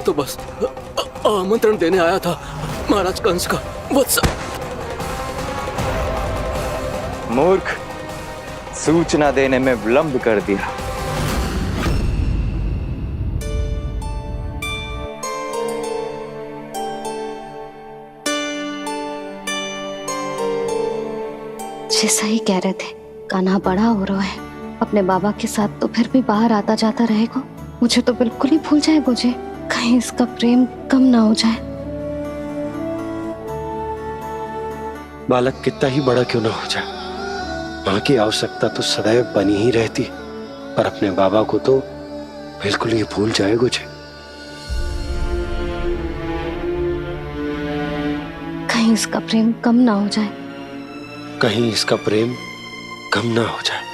तो बस आमंत्रण देने आया था महाराज कंस का। वत्स मूर्ख, सूचना देने में विलंब कर दिया। जैसा ही कह रहे थे, कान्हा बड़ा हो रहा है अपने बाबा के साथ, तो फिर भी बाहर आता जाता रहेगा। मुझे तो बिल्कुल ही भूल जाए मुझे, कहीं इसका प्रेम कम ना हो जाए। बालक कितना ही बड़ा क्यों ना हो जाए, माँ की आवश्यकता तो सदैव बनी ही रहती, पर अपने बाबा को तो बिल्कुल ही भूल जाए मुझे। कहीं इसका प्रेम कम ना हो जाए, कहीं इसका प्रेम कम ना हो जाए।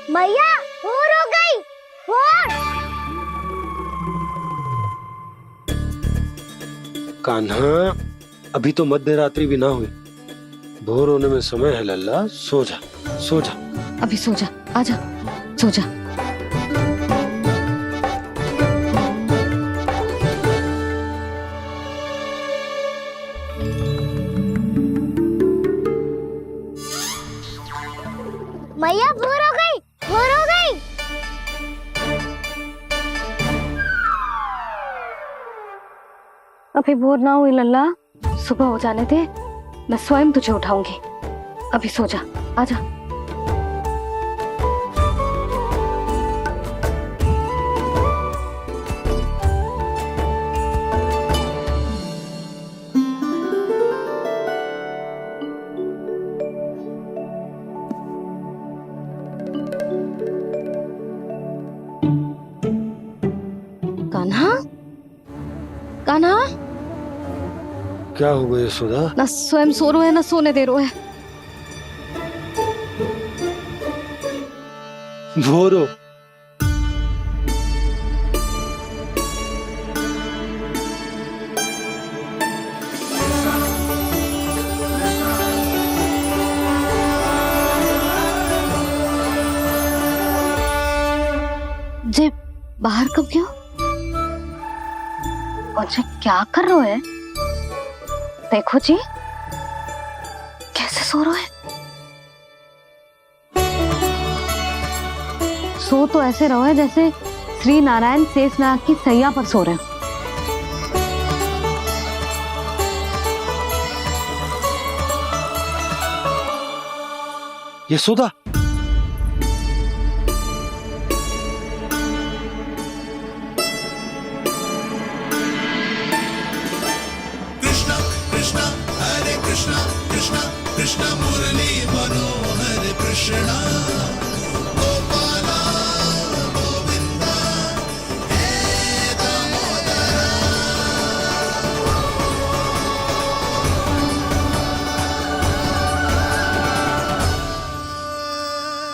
मैया भोर हो गई, भोर। कान्हा, अभी तो मध्य रात्रि भी ना हुई, भोर होने में समय है लल्ला। सो जा, सो जा। अभी सो जा, आजा, सो जा। मैया भोर हो गई, भोर हो गई। अभी भोर ना हुई लल्ला, सुबह हो जाने दे, मैं स्वयं तुझे उठाऊंगी। अभी सो जा, आजा। कान्हा, कान्हा, क्या हो गया सुधा? ना स्वयं सो रो है ना सोने दे रो है। भोरो, जे बाहर कब गयो? मुझे क्या कर रहे है? देखो जी, कैसे सो रहे है। सो तो ऐसे रहो है जैसे श्री नारायण शेषनाग की सैया पर सो रहे हैं। यशोदा, कृष्ण मुरली मनोहर कृष्ण गोपाला गोविंदा हे दामोदरा।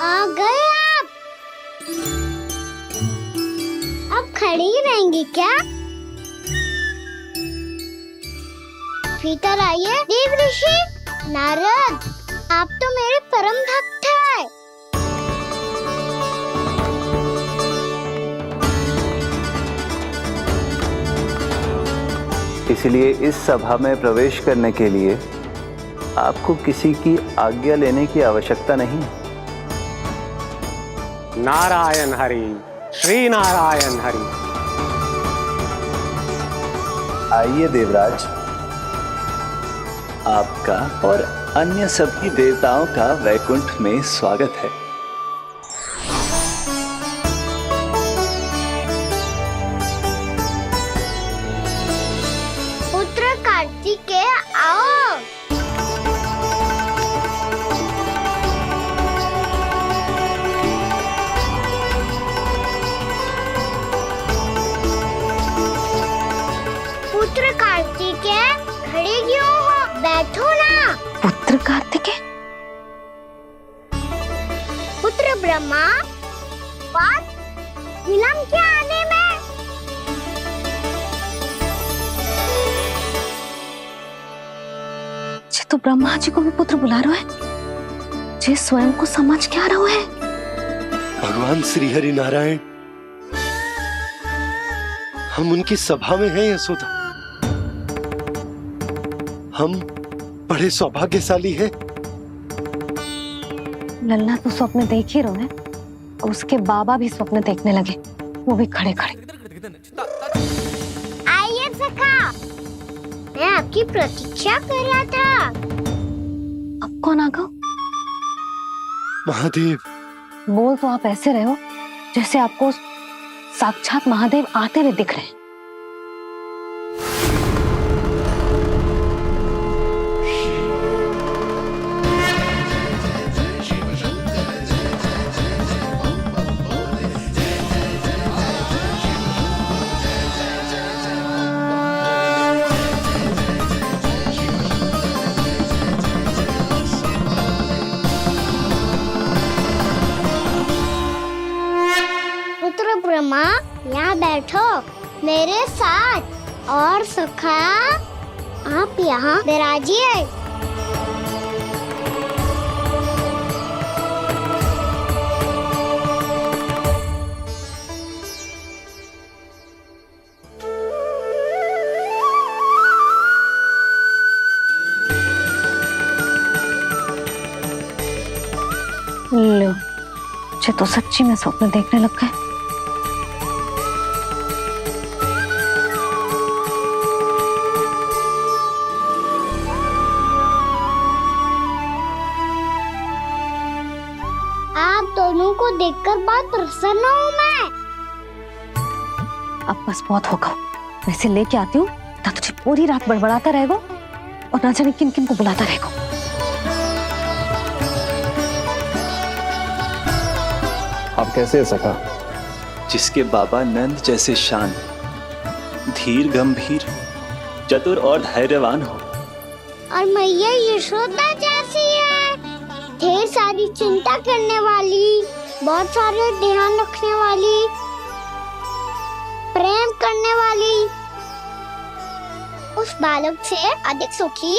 आ गए आप। अब खड़ी रहेंगी क्या? भीतर आइए देव ऋषि। नारद, आप तो मेरे परम भक्त हैं। इसलिए इस सभा में प्रवेश करने के लिए आपको किसी की आज्ञा लेने की आवश्यकता नहीं। नारायण हरि, श्री नारायण हरि। आइए देवराज, आपका और अन्य सभी देवताओं का वैकुंठ में स्वागत है। पुत्र कार्तिकेय आओ। कार्तिकेय? पुत्र ब्रह्मा, बात विलंब क्या आने में? जे तो ब्रह्मा जी को भी पुत्र बुला रहा है, जे स्वयं को समझ क्या रहा है। भगवान श्री हरि नारायण, हम उनकी सभा में हैं यशोदा। हम बड़े सौभाग्यशाली हैं। लल्ला तो स्वप्न देख ही रहे हैं और उसके बाबा भी स्वप्न देखने लगे, वो भी खड़े खड़े। आइए सखा, मैं आपकी प्रतीक्षा कर रहा था। अब कौन आ गया? महादेव। बोल तो आप ऐसे रहे हो जैसे आपको साक्षात महादेव आते हुए दिख रहे हैं। पुत्र ब्रह्मा, यहाँ बैठो मेरे साथ। और सखा, आप यहाँ विराजिए। लो, ये तो सच्ची में स्वप्न देखने लग गए। आप दोनों को देखकर बहुत प्रसन्न हूँ मैं। अब बस बहुत होगा, वैसे लेके आती हूँ ना, तुझे पूरी रात बड़बड़ाता रहेगा और ना जाने किन किन को बुलाता रहेगा। आप कैसे है सखा? जिसके बाबा नंद जैसे शांत, धीर गंभीर, चतुर और धैर्यवान हो, और मैया यशोदा जैसी है, ढेर सारी चिंता करने वाली, बहुत सारे ध्यान रखने वाली, प्रेम करने वाली। उस बालक से अधिक सुखी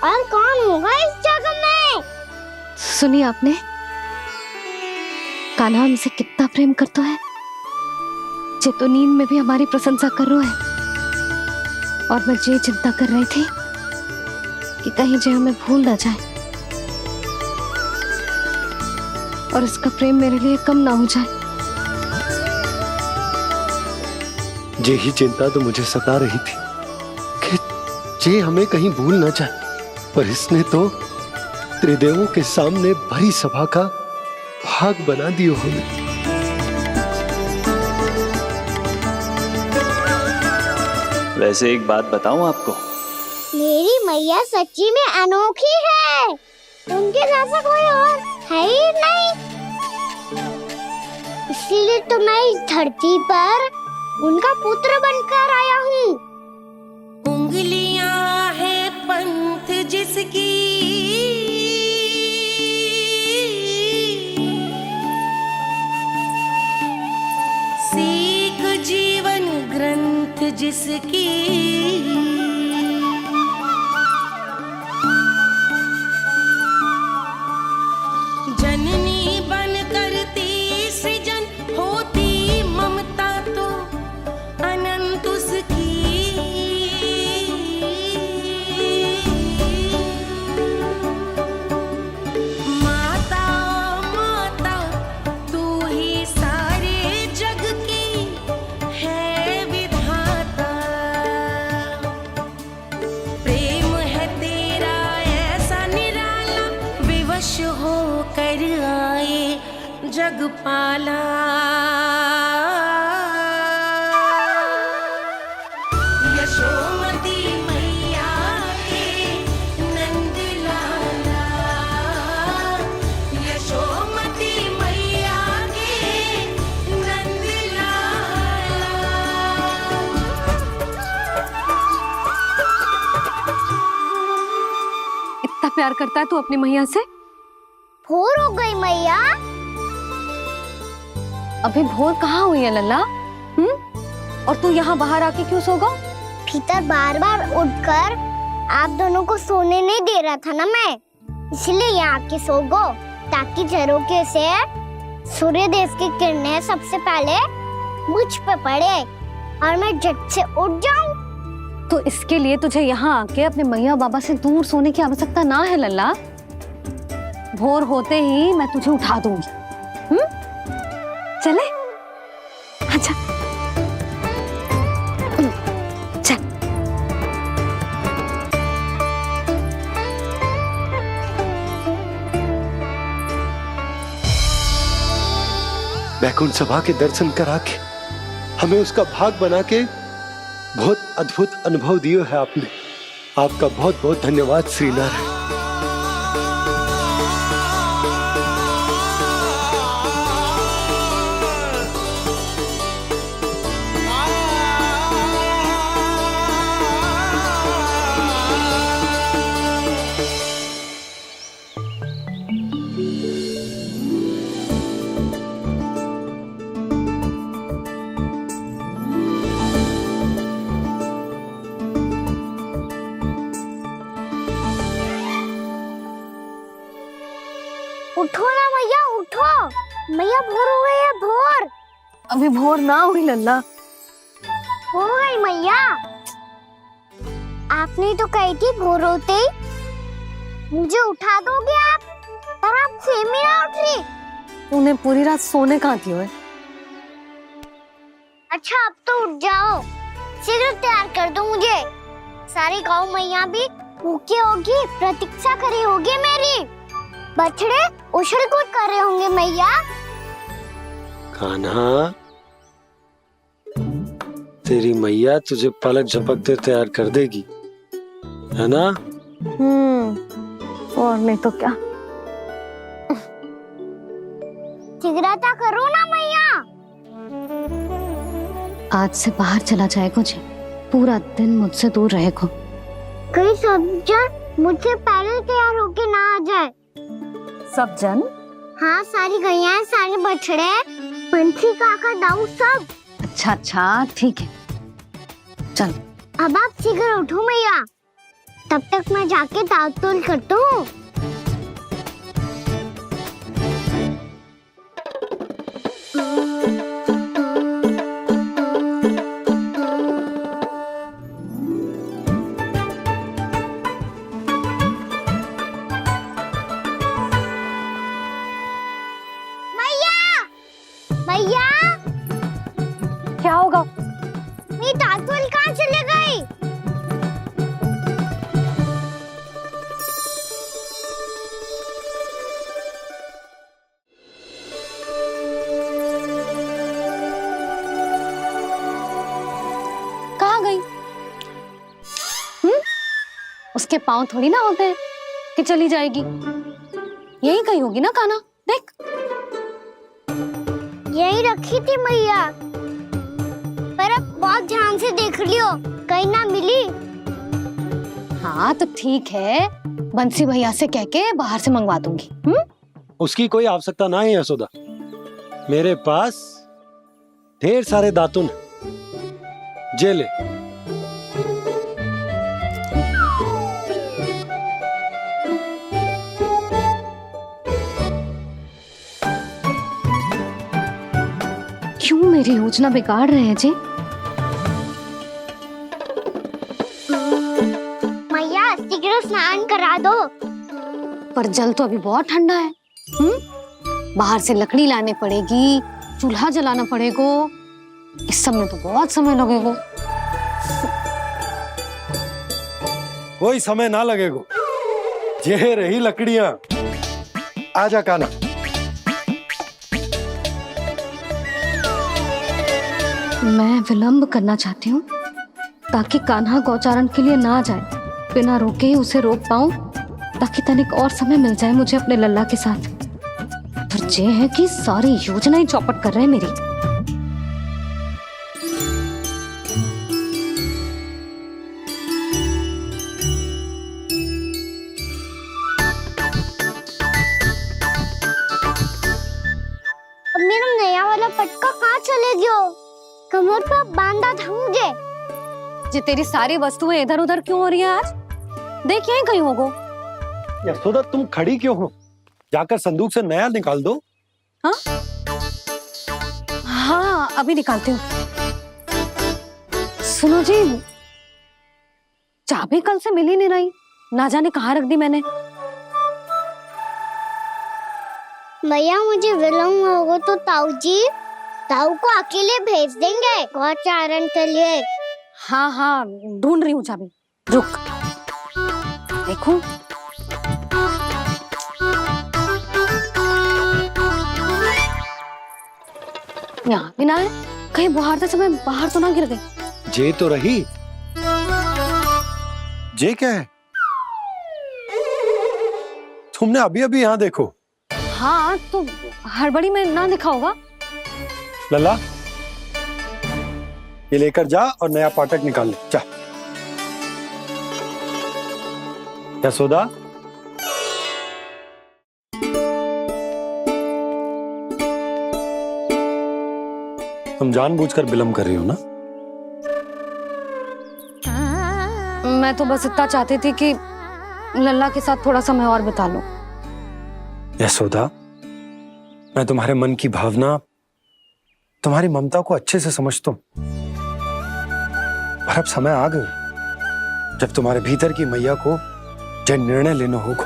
और कौन होगा इस जग में? सुनिए आपने, कान्हा हमसे कितना प्रेम करता है, जे तो नींद में भी हमारी प्रशंसा कर रहा है। और मैं ये चिंता कर रही थी कि कहीं जे हमें भूल ना जाए और इसका प्रेम मेरे लिए कम ना हो जाए। यही चिंता तो मुझे सता रही थी कि जे हमें कहीं भूल ना जाए, पर इसने तो त्रिदेवों के सामने भरी सभा का भाग बना दियो हमें। वैसे एक बात बताऊं आपको, मेरी मैया सच्ची में अनोखी है, उनके जैसा कोई और है ही नहीं। इसीलिए तो मैं इस धरती पर उनका पुत्र बनकर आया हूँ। उंगलियां है पंथ जिसकी, सीख जीवन ग्रंथ जिसकी, जननी बन करती सृजन होती ममता तो अनंत उसकी। माता माता तू ही सारे जग की है विधाता, प्रेम है तेरा ऐसा निराला, विवश हो कर आए जग पाला। यशोमती मैया के नंद लाला, यशोमती मैया के नंद लाला। इतना प्यार करता है तू अपनी मैया से? भोर हो गई मैया। अभी भोर कहाँ हुई है लल्ला? और तू यहाँ बाहर आके क्यों सो गया? भीतर बार बार उठकर आप दोनों को सोने नहीं दे रहा था ना मैं, इसलिए यहाँ आके सो गो, ताकि झरोखे से सूर्य देव की किरणें सबसे पहले मुझ पे पड़े और मैं झट से उठ जाऊं। तो इसके लिए तुझे यहाँ आके अपने मैया बाबा से दूर सोने की आवश्यकता ना है लल्ला। भोर होते ही मैं तुझे उठा दूंगी। चले? अच्छा चल। बैकुंठ सभा के दर्शन करा के हमें उसका भाग बना के बहुत अद्भुत अनुभव दिए है आपने। आपका बहुत बहुत धन्यवाद श्रीनारायण। उठो ना मैया, उठो। मैया भोर हो गई है, भोर। अभी भोर ना हुई लल्ला। हो गई मैया। आपने तो कही थी भोर होते ही मुझे उठा दोगे आप, पर आप सेम ही ना उठ रही। तूने पूरी रात सोने कहाँ थी? अच्छा अब तो उठ जाओ, शीघ्र तैयार कर दो मुझे। सारी गाँव मैया भी भूखी होगी, प्रतीक्षा करी होगी मेरी। बछड़े उछल कूद कर रहे होंगे मैया। कान्हा, तेरी मैया तुझे पलक झपकते तैयार कर देगी, है ना? और नहीं तो क्या। जिगराता करो ना मैया। आज से बाहर चला जाएगा जी, पूरा दिन मुझसे दूर रहेगा। कहीं सब जन मुझसे पहले तैयार होके ना आ जाए। सब जन? हाँ, सारी गैया, सारे बछड़े, पंछी, काका, दाऊ, सब। अच्छा अच्छा ठीक है, चल। अब आप शीघ्र उठो मैया, तब तक मैं जाके ताल तोल करता हूँ। मैया, क्या होगा? मेरी तातुल कहाँ चले गई? कहाँ गई? उसके पाँव थोड़ी ना होते हैं कि चली जाएगी। यही कहीं होगी ना कान्हा, देख। यही रखी थी मैया, पर अब बहुत ध्यान से देख लियो, कहीं ना मिली। हाँ तो ठीक है, बंसी भैया से कह के बाहर से मंगवा दूंगी। उसकी कोई आवश्यकता ना है यशोदा, मेरे पास ढेर सारे दातुन जे ले। क्यों मेरी योजना बिगाड़ रहे हैं जी? मैया शीघ्र स्नान करा दो। पर जल तो अभी बहुत ठंडा है। बाहर से लकड़ी लाने पड़ेगी, चूल्हा जलाना पड़ेगा, इस सब में तो बहुत समय लगेगा। कोई समय ना लगेगा, ये रही लकड़ियां। आजा कान्हा। मैं विलंब करना चाहती हूँ ताकि कान्हा गौचारण के लिए ना जाए, बिना रोके ही उसे रोक पाऊं, ताकि तनिक और समय मिल जाए मुझे अपने लल्ला के साथ। पर ये है कि सारी योजना ही चौपट कर रहे हैं मेरी। कहाँ चले गयो? कमर पर बांधा था मुझे। जी तेरी सारी वस्तुएं इधर उधर क्यों हो रही है आज? देख यहीं कहीं होगो। यशोदा तुम खड़ी क्यों हो? जाकर संदूक से नया निकाल दो। हाँ हाँ अभी निकालती हूँ। सुनो जी, चाबी कल से मिल ही नहीं रही, ना जाने कहाँ रख दी मैंने। भैया मुझे विलम्ब होगा तो ताऊ को अकेले भेज देंगे गौचारण के लिए। हाँ हाँ ढूंढ रही हूँ चाबी, रुक। देखूं। यहाँ भी ना है, कहीं बुहारते समय बाहर तो ना गिर गई। जे तो रही। जे क्या है? तुमने अभी अभी यहाँ देखो। हाँ तो हड़बड़ी में ना दिखा होगा। लल्ला ये लेकर जा और नया पाठक निकाल ले जा। यशोदा तुम जानबूझकर विलम्ब कर रही हो ना? मैं तो बस इतना चाहती थी कि लल्ला के साथ थोड़ा समय और बिता लो। यशोदा मैं तुम्हारे मन की भावना, तुम्हारी ममता को अच्छे से समझता हूं, पर अब समय आ गया जब तुम्हारे भीतर की मैया को जो निर्णय लेना होगा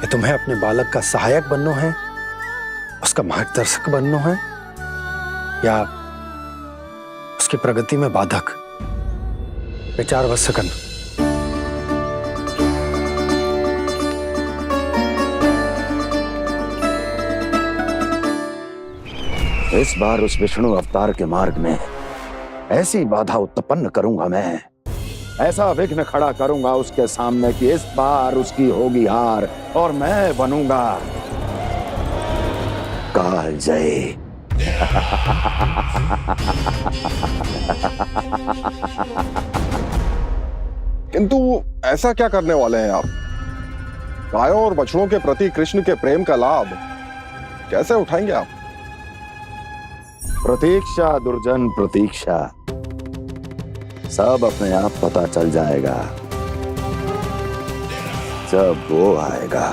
कि तुम्हें अपने बालक का सहायक बनना है, उसका मार्गदर्शक बनना है, या उसकी प्रगति में बाधक। विचार अवश्य करना। इस बार उस विष्णु अवतार के मार्ग में ऐसी बाधा उत्पन्न करूंगा मैं, ऐसा विघ्न खड़ा करूंगा उसके सामने कि इस बार उसकी होगी हार और मैं बनूंगा कालजयी। किंतु ऐसा क्या करने वाले हैं आप? गायों और बछड़ों के प्रति कृष्ण के प्रेम का लाभ कैसे उठाएंगे आप? प्रतीक्षा दुर्जन प्रतीक्षा, सब अपने आप पता चल जाएगा जब वो आएगा।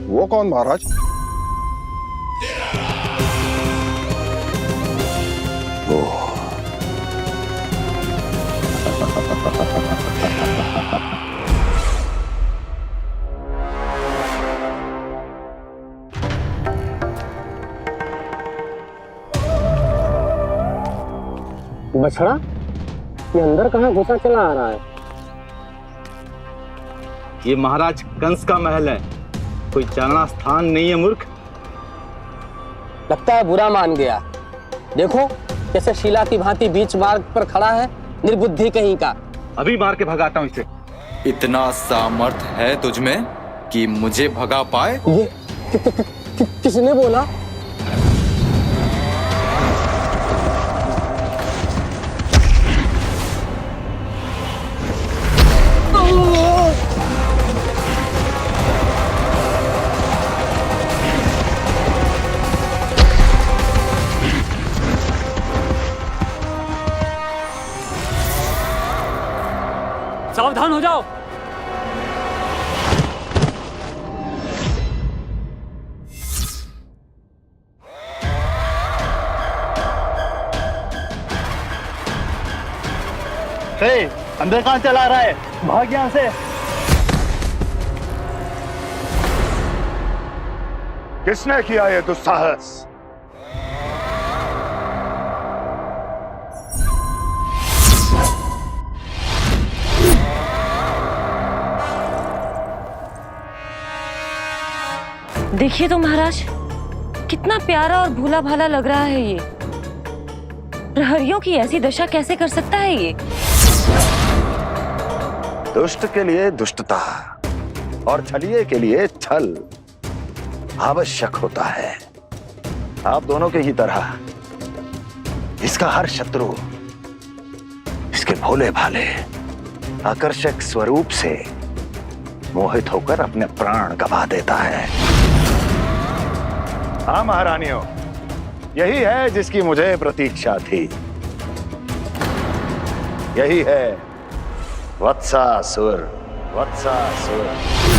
वो कौन महाराज? वो बछड़ा ये अंदर कहाँ घुसा चला आ रहा है? ये महाराज कंस का महल है, कोई चारणा स्थान नहीं है मूर्ख। लगता है बुरा मान गया। देखो कैसे शिला की भांति बीच मार्ग पर खड़ा है, निर्बुद्धि कहीं का। अभी मार के भगाता हूँ इसे। इतना सामर्थ है तुझमें कि मुझे भगा पाए? ये किसने बोला? सावधान हो जाओ। अंदर कहाँ चला रहा है? भाग यहाँ से। किसने किया ये दुस्साहस? देखिए तो महाराज, कितना प्यारा और भोला भाला लग रहा है ये। प्रहरियों की ऐसी दशा कैसे कर सकता है ये? दुष्ट के लिए दुष्टता और छलिए के लिए छल आवश्यक होता है। आप दोनों के ही तरह इसका हर शत्रु इसके भोले भाले आकर्षक स्वरूप से मोहित होकर अपने प्राण गंवा देता है। हाँ महारानियों, यही है जिसकी मुझे प्रतीक्षा थी। यही है वत्सासुर। वत्सासुर।